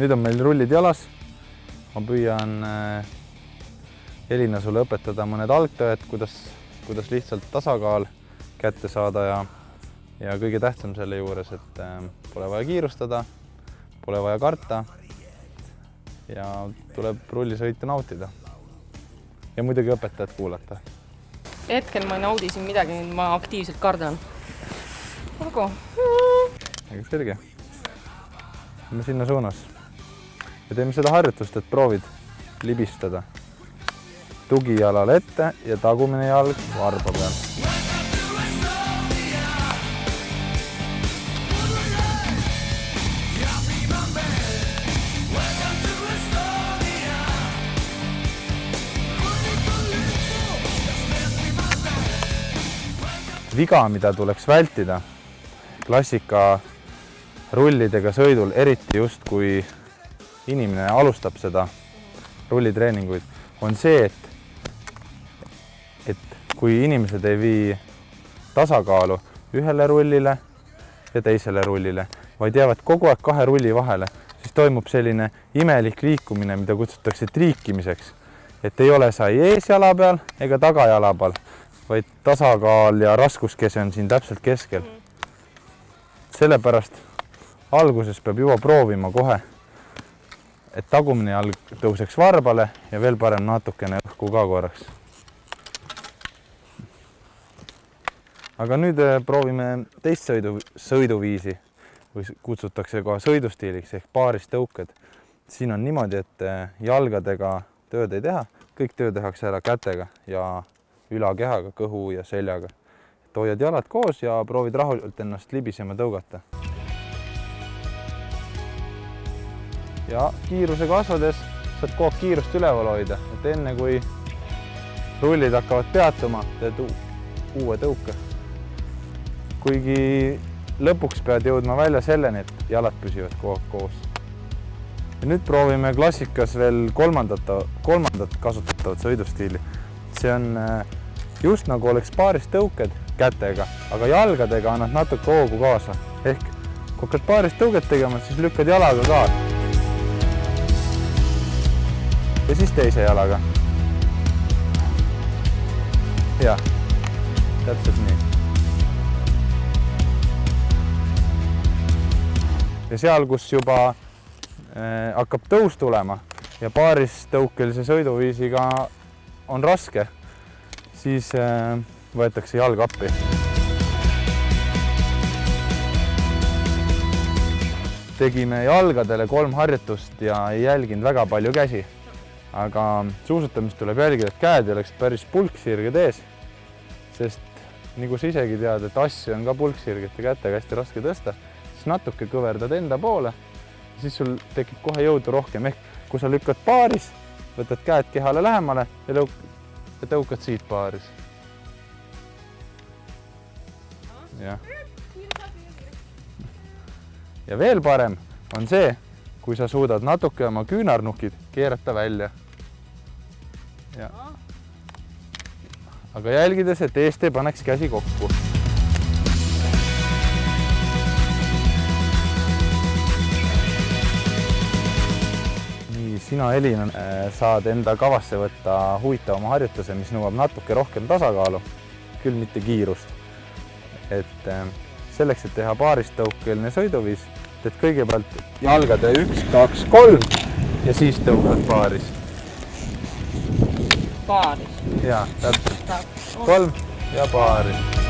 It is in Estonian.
Nüüd on meil rullid jalas. Ma püüan Elina sulle õpetada mõned algtööd, kuidas lihtsalt tasakaal kätte saada ja kõige tähtsam selle juures, et pole vaja kiirustada, pole vaja karta ja tuleb rullisõitu nautida. Ja muidugi õpetajat kuulata. Hetkel ma ei naudi siin midagi, ma aktiivselt kardan. Aga selge. Me sinna suunas. Ja teeme seda harjutust, et proovid libistada. Tugi jalal ette ja tagumine jalg varba peal. Viga, mida tuleks vältida klassika rullidega sõidul, eriti just kui inimene alustab seda rullitreeninguid, on see, et kui inimesed ei vii tasakaalu ühele rullile ja teisele rullile, vaid jäävad kogu aeg kahe rulli vahele, siis toimub selline imelik liikumine, mida kutsutakse triikimiseks. Et ei ole sa ees jala peal ega tagajala peal, vaid tasakaal ja raskuskese on siin täpselt keskel. Sellepärast alguses peab juba proovima kohe, et tagumine jalg tõuseks varbale ja veel parem natukene õhku ka korraks. Aga nüüd proovime teist sõiduviisi, või kutsutakse ka sõidustiiliks ehk paaristõuked. Siin on niimoodi, et jalgadega tööd ei teha, kõik töö tehakse ära kätega ja ülakehaga, kõhu ja seljaga. Et hoiad jalad koos ja proovid rahulikult ennast libisema tõugata. Ja kiiruse kasvades saad kogu kiirust üleval hoida, et enne kui rullid hakkavad peatuma, teed uue tõuke. Kuigi lõpuks pead jõudma välja selleni, et jalad püsivad kogu aeg koos. Ja nüüd proovime klassikas veel kolmandat kasutatavat sõidustiili. See on just nagu oleks paarist tõuked kätega, aga jalgadega annad natuke hoogu kaasa. Ehk kui hakkad paarist tõuget tegema, siis lükkad jalaga ka. Ja siis teise jalaga. Ja, täpselt nii. Ja seal, kus juba hakkab tõus tulema ja paaristõukelise sõiduviisiga on raske, siis võetakse jalg appi. Tegime jalgadele 3 harjutust ja ei jälginud väga palju käsi. Aga suusatamist tuleb jälgida, et käed oleks päris pulksirged ees, sest nagu sa isegi tead, et asju on ka pulksirgete kätega hästi raske tõsta, siis natuke kõverdad enda poole, siis sul tekib kohe jõudu rohkem. Ehk kui sa lükkad paaris, võtad käed kehale lähemale ja tõukad siit paaris. Ja veel parem on see, kui sa suudad natuke oma küünarnukid keerata välja. Aga jälgides, et eest ei paneks käsi kokku. Nii, sina, Elina, saad enda kavasse võtta huvitavama harjutuse, mis nõuab natuke rohkem tasakaalu, küll mitte kiirust. Et selleks, et teha paaristõukeline sõiduviis, teed kõigepealt jalgade 1, 2, 3 ja siis tõukad paaris. Paaris? Jaa, täpselt. 3 ja paaris.